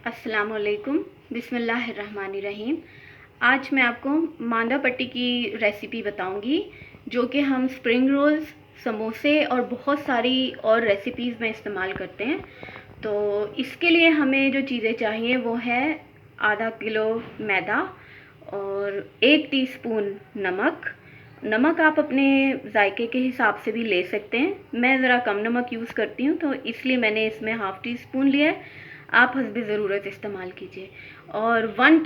अस्सलामुअलैकुम, बिस्मिल्लाहिर्रहमानिर्रहीम। आज मैं आपको मांदा पट्टी की रेसिपी बताऊंगी, जो कि हम स्प्रिंग रोल्स, समोसे और बहुत सारी और रेसिपीज़ में इस्तेमाल करते हैं। तो इसके लिए हमें जो चीज़ें चाहिए वो है आधा किलो मैदा और 1 टीस्पून नमक। नमक आप अपने जायके के हिसाब से भी ले सकते हैं। मैं ज़रा कम नमक यूज़ करती हूँ, तो इसलिए मैंने इसमें हाफ़ टी स्पून लिया है। आप हस्बे ज़रूरत इस्तेमाल कीजिए। और 1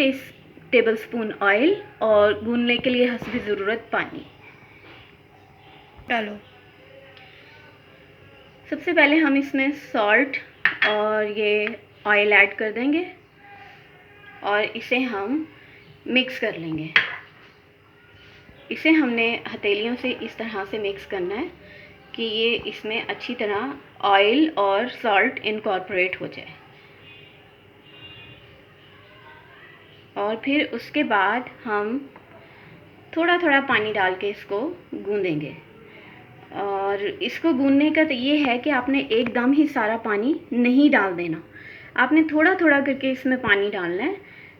टेबल स्पून ऑयल और गूंदने के लिए हस्बे ज़रूरत पानी डालो। सबसे पहले हम इसमें सॉल्ट और ये ऑयल ऐड कर देंगे और इसे हम मिक्स कर लेंगे। इसे हमने हथेलियों से इस तरह से मिक्स करना है कि ये इसमें अच्छी तरह ऑयल और सॉल्ट इनकॉर्पोरेट हो जाए। और फिर उसके बाद हम थोड़ा थोड़ा पानी डाल के इसको गूंदेंगे। और इसको गूंदने का तो ये है कि आपने एकदम ही सारा पानी नहीं डाल देना, आपने थोड़ा थोड़ा करके इसमें पानी डालना है,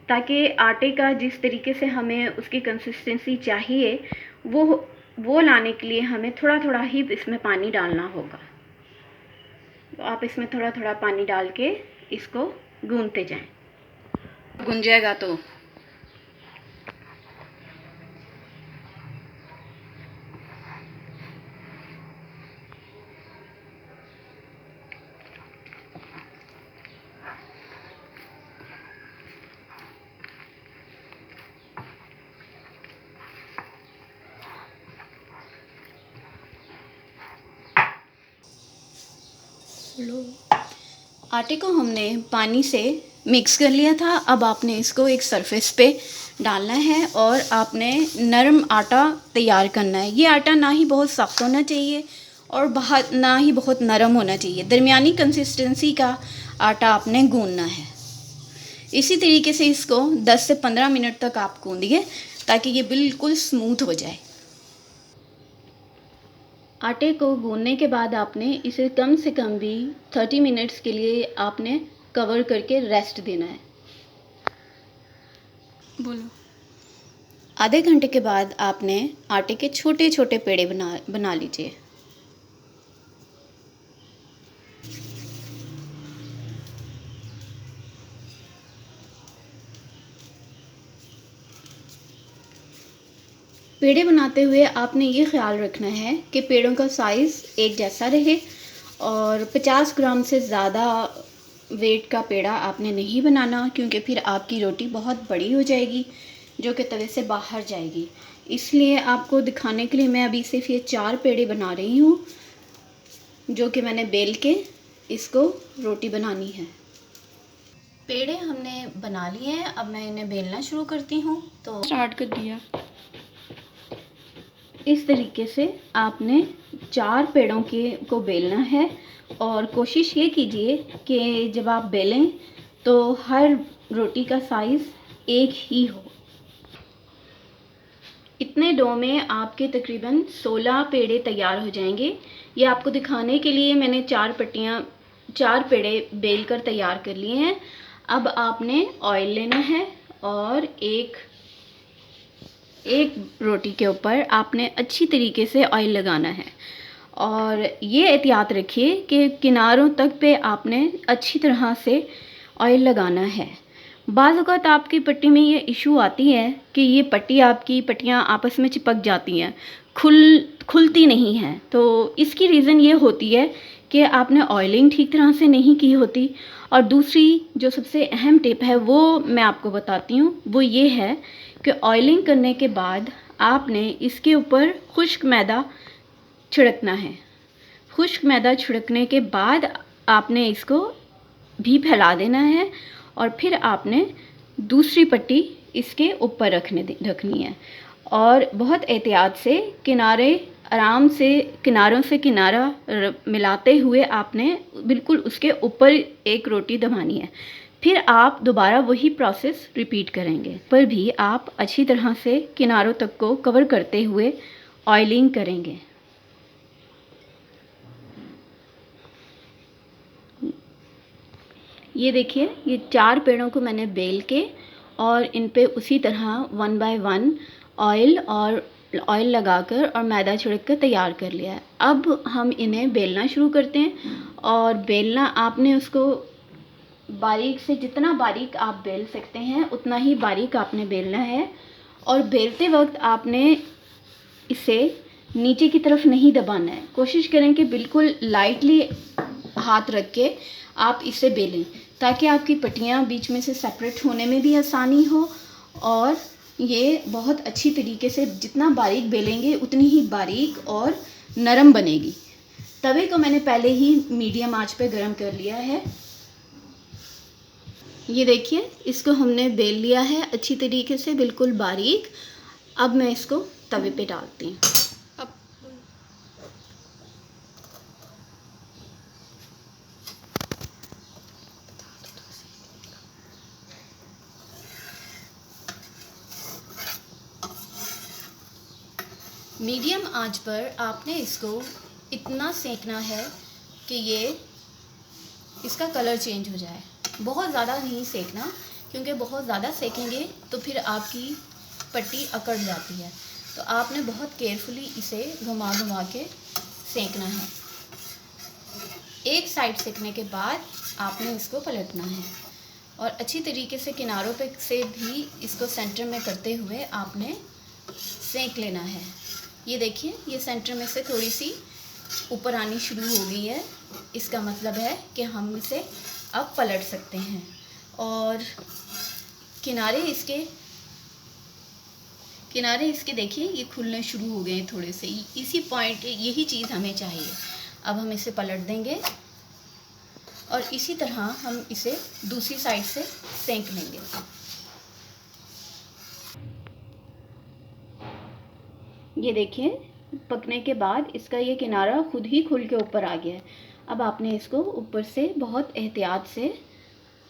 ताकि आटे का जिस तरीके से हमें उसकी कंसिस्टेंसी चाहिए वो लाने के लिए हमें थोड़ा थोड़ा ही इसमें पानी डालना होगा। तो आप इसमें थोड़ा थोड़ा पानी डाल के इसको गूंदते जाएं। गूंज जाएगा तो लो। आटे को हमने पानी से मिक्स कर लिया था। अब आपने इसको एक सरफेस पे डालना है और आपने नरम आटा तैयार करना है। ये आटा ना ही बहुत सख्त होना चाहिए और ना ही बहुत नरम होना चाहिए, दरमियानी कंसिस्टेंसी का आटा आपने गूंदना है। इसी तरीके से इसको 10 से 15 मिनट तक आप गूंदिए ताकि ये बिल्कुल स्मूथ हो जाए। आटे को गूंदने के बाद आपने इसे कम से कम भी 30 मिनट्स के लिए आपने कवर करके रेस्ट देना है। बोलो। आधे घंटे के बाद आपने आटे के छोटे छोटे पेड़े बना लीजिए। पेड़े बनाते हुए आपने ये ख्याल रखना है कि पेड़ों का साइज़ एक जैसा रहे और 50 ग्राम से ज़्यादा वेट का पेड़ा आपने नहीं बनाना, क्योंकि फिर आपकी रोटी बहुत बड़ी हो जाएगी जो कि तवे से बाहर जाएगी। इसलिए आपको दिखाने के लिए मैं अभी सिर्फ ये 4 पेड़े बना रही हूँ, जो कि मैंने बेल के इसको रोटी बनानी है। पेड़े हमने बना लिए हैं, अब मैं इन्हें बेलना शुरू करती हूँ। तो स्टार्ट कर दिया। इस तरीके से आपने 4 पेड़ों को बेलना है और कोशिश ये कीजिए कि जब आप बेलें तो हर रोटी का साइज़ एक ही हो। इतने डो में आपके तकरीबन 16 पेड़े तैयार हो जाएंगे। ये आपको दिखाने के लिए मैंने 4 पेड़े बेल कर तैयार कर लिए हैं। अब आपने ऑयल लेना है और एक रोटी के ऊपर आपने अच्छी तरीके से ऑयल लगाना है। और ये एहतियात रखिए कि किनारों तक पे आपने अच्छी तरह से ऑयल लगाना है। बाज़ औक़ात आपकी पट्टी में ये इशू आती है कि ये पट्टियाँ आपस में चिपक जाती हैं, खुलती नहीं हैं। तो इसकी रीज़न ये होती है कि आपने ऑयलिंग ठीक तरह से नहीं की होती। और दूसरी जो सबसे अहम टिप है वो मैं आपको बताती हूँ, वो ये है कि ऑयलिंग करने के बाद आपने इसके ऊपर खुश्क मैदा छिड़कना है। खुश्क मैदा छिड़कने के बाद आपने इसको भी फैला देना है और फिर आपने दूसरी पट्टी इसके ऊपर रखनी है। और बहुत एहतियात से आराम से किनारों से किनारा मिलाते हुए आपने बिल्कुल उसके ऊपर एक रोटी दबानी है। फिर आप दोबारा वही प्रोसेस रिपीट करेंगे, पर भी आप अच्छी तरह से किनारों तक को कवर करते हुए ऑयलिंग करेंगे। ये देखिए, ये 4 पेड़ों को मैंने बेल के और इन पे उसी तरह 1 बाय 1 ऑयल लगाकर और मैदा छिड़क कर तैयार कर लिया है। अब हम इन्हें बेलना शुरू करते हैं और बेलना आपने उसको बारीक से, जितना बारीक आप बेल सकते हैं उतना ही बारीक आपने बेलना है। और बेलते वक्त आपने इसे नीचे की तरफ नहीं दबाना है। कोशिश करें कि बिल्कुल लाइटली हाथ रख के आप इसे बेलें, ताकि आपकी पट्टियाँ बीच में से सेपरेट होने में भी आसानी हो और ये बहुत अच्छी तरीके से, जितना बारीक बेलेंगे उतनी ही बारीक और नरम बनेगी। तवे को मैंने पहले ही मीडियम आंच पे गरम कर लिया है। ये देखिए, इसको हमने बेल लिया है अच्छी तरीके से, बिल्कुल बारीक। अब मैं इसको तवे पे डालती हूँ। मीडियम आंच पर आपने इसको इतना सेकना है कि ये इसका कलर चेंज हो जाए। बहुत ज़्यादा नहीं सेकना, क्योंकि बहुत ज़्यादा सेकेंगे तो फिर आपकी पट्टी अकड़ जाती है। तो आपने बहुत केयरफुली इसे घुमा घुमा के सेकना है। एक साइड सेकने के बाद आपने इसको पलटना है और अच्छी तरीके से किनारों पे से भी इसको सेंटर में करते हुए आपने सेक लेना है। ये देखिए, ये सेंटर में से थोड़ी सी ऊपर आनी शुरू हो गई है। इसका मतलब है कि हम इसे अब पलट सकते हैं। और किनारे इसके देखिए, ये खुलने शुरू हो गए थोड़े से। इसी पॉइंट, यही चीज़ हमें चाहिए। अब हम इसे पलट देंगे और इसी तरह हम इसे दूसरी साइड से सेंक लेंगे। ये देखिए, पकने के बाद इसका ये किनारा खुद ही खुल के ऊपर आ गया है। अब आपने इसको ऊपर से बहुत एहतियात से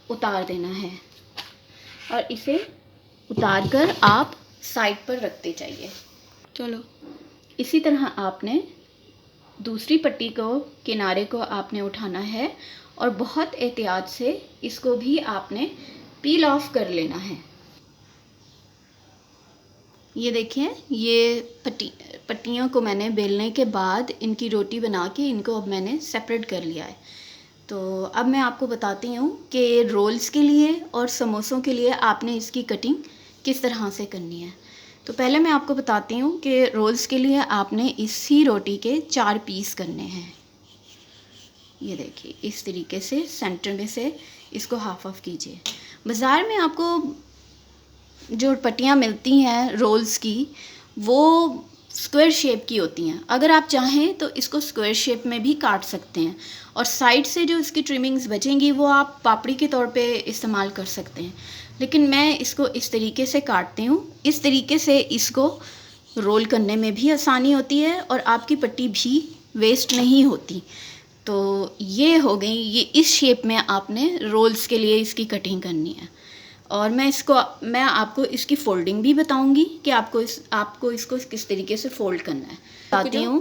उतार देना है और इसे उतार कर आप साइड पर रखते जाइए। चलो, इसी तरह आपने दूसरी पट्टी को, किनारे को आपने उठाना है और बहुत एहतियात से इसको भी आपने पील ऑफ कर लेना है। ये देखिए, ये पट्टियों को मैंने बेलने के बाद इनकी रोटी बना के इनको अब मैंने सेपरेट कर लिया है। तो अब मैं आपको बताती हूँ कि रोल्स के लिए और समोसों के लिए आपने इसकी कटिंग किस तरह से करनी है। तो पहले मैं आपको बताती हूँ कि रोल्स के लिए आपने इसी रोटी के 4 पीस करने हैं। ये देखिए, इस तरीके से सेंटर में से इसको हाफ ऑफ कीजिए। बाज़ार में आपको जो पट्टियाँ मिलती हैं रोल्स की, वो स्क्वायर शेप की होती हैं। अगर आप चाहें तो इसको स्क्वायर शेप में भी काट सकते हैं और साइड से जो इसकी ट्रिमिंग्स बचेंगी वो आप पापड़ी के तौर पे इस्तेमाल कर सकते हैं। लेकिन मैं इसको इस तरीके से काटती हूँ। इस तरीके से इसको रोल करने में भी आसानी होती है और आपकी पट्टी भी वेस्ट नहीं होती। तो ये हो गई, ये इस शेप में आपने रोल्स के लिए इसकी कटिंग करनी है। और मैं आपको इसकी फोल्डिंग भी बताऊंगी कि आपको इसको किस तरीके से फोल्ड करना है। बताती हूँ।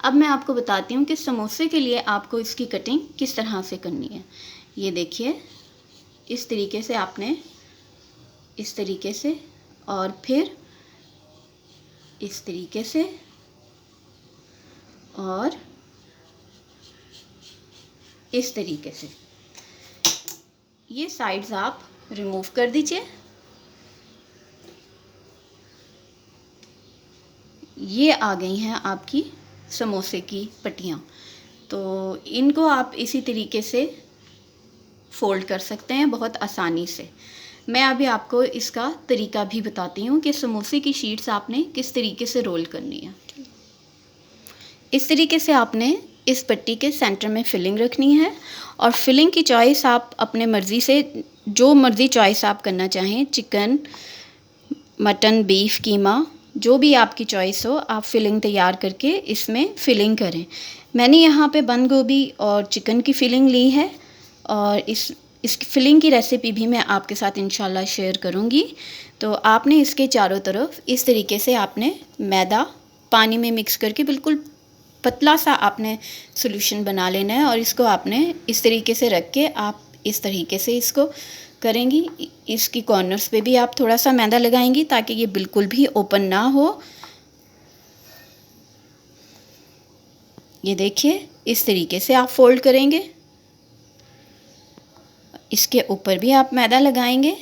अब मैं आपको बताती हूँ कि समोसे के लिए आपको इसकी कटिंग किस तरह से करनी है। ये देखिए, इस तरीके से आपने, इस तरीके से और फिर इस तरीके से और इस तरीके से ये साइड्स आप रिमूव कर दीजिए। ये आ गई हैं आपकी समोसे की पट्टियाँ। तो इनको आप इसी तरीके से फोल्ड कर सकते हैं बहुत आसानी से। मैं अभी आपको इसका तरीका भी बताती हूँ कि समोसे की शीट्स आपने किस तरीके से रोल करनी है। इस तरीके से आपने इस पट्टी के सेंटर में फिलिंग रखनी है और फिलिंग की चॉइस आप अपने मर्ज़ी से, जो मर्ज़ी चॉइस आप करना चाहें, चिकन, मटन, बीफ, कीमा, जो भी आपकी चॉइस हो, आप फिलिंग तैयार करके इसमें फिलिंग करें। मैंने यहाँ पे बंद गोभी और चिकन की फिलिंग ली है और इस फिलिंग की रेसिपी भी मैं आपके साथ इंशाल्लाह शेयर करूँगी। तो आपने इसके चारों तरफ इस तरीके से आपने मैदा पानी में मिक्स करके बिल्कुल पतला सा आपने सॉल्यूशन बना लेना है और इसको आपने इस तरीके से रख के आप इस तरीके से इसको करेंगी। इसकी कॉर्नर्स पे भी आप थोड़ा सा मैदा लगाएंगी ताकि ये बिल्कुल भी ओपन ना हो। ये देखिए, इस तरीके से आप फोल्ड करेंगे। इसके ऊपर भी आप मैदा लगाएंगे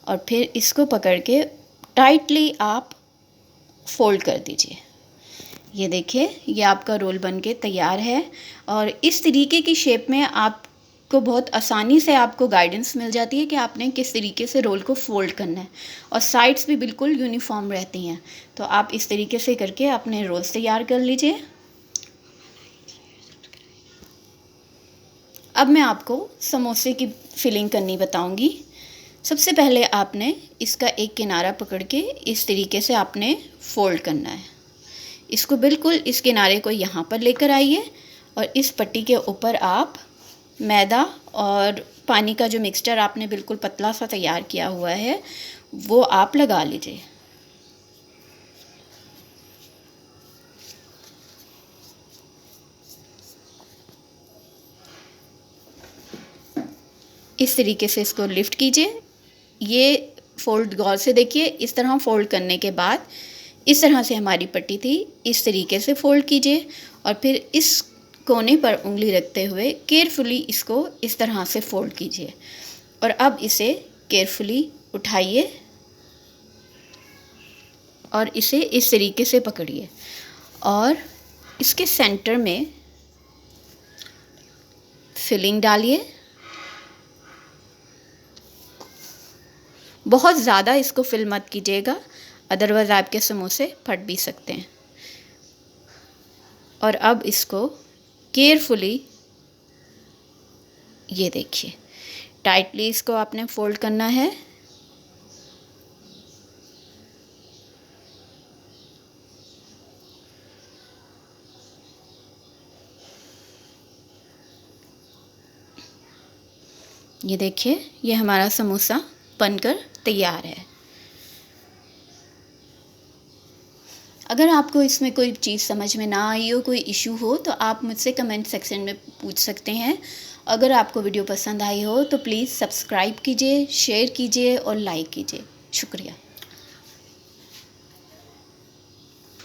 और फिर इसको पकड़ के टाइटली आप फोल्ड कर दीजिए। ये देखिए, ये आपका रोल बनके तैयार है और इस तरीके की शेप में आपको बहुत आसानी से आपको गाइडेंस मिल जाती है कि आपने किस तरीके से रोल को फोल्ड करना है और साइड्स भी बिल्कुल यूनिफॉर्म रहती हैं। तो आप इस तरीके से करके अपने रोल्स तैयार कर लीजिए। अब मैं आपको समोसे की फिलिंग करनी बताऊंगी। सबसे पहले आपने इसका एक किनारा पकड़ के इस तरीके से आपने फोल्ड करना है। इसको बिल्कुल इस किनारे को यहाँ पर लेकर आइए और इस पट्टी के ऊपर आप मैदा और पानी का जो मिक्सचर आपने बिल्कुल पतला सा तैयार किया हुआ है वो आप लगा लीजिए। इस तरीके से इसको लिफ्ट कीजिए। ये फोल्ड गौर से देखिए, इस तरह फोल्ड करने के बाद इस तरह से हमारी पट्टी थी, इस तरीके से फोल्ड कीजिए और फिर इस कोने पर उंगली रखते हुए केयरफुली इसको इस तरह से फोल्ड कीजिए और अब इसे केयरफुली उठाइए और इसे इस तरीके से पकड़िए और इसके सेंटर में फिलिंग डालिए। बहुत ज़्यादा इसको फिल मत कीजिएगा, अदरवाइज़ आपके समोसे फट भी सकते हैं। और अब इसको केयरफुली, ये देखिए, टाइटली इसको आपने फोल्ड करना है। ये देखिए, ये हमारा समोसा बनकर तैयार है। अगर आपको इसमें कोई चीज़ समझ में ना आई हो, कोई इशू हो, तो आप मुझसे कमेंट सेक्शन में पूछ सकते हैं। अगर आपको वीडियो पसंद आई हो तो प्लीज़ सब्सक्राइब कीजिए, शेयर कीजिए और लाइक कीजिए। शुक्रिया।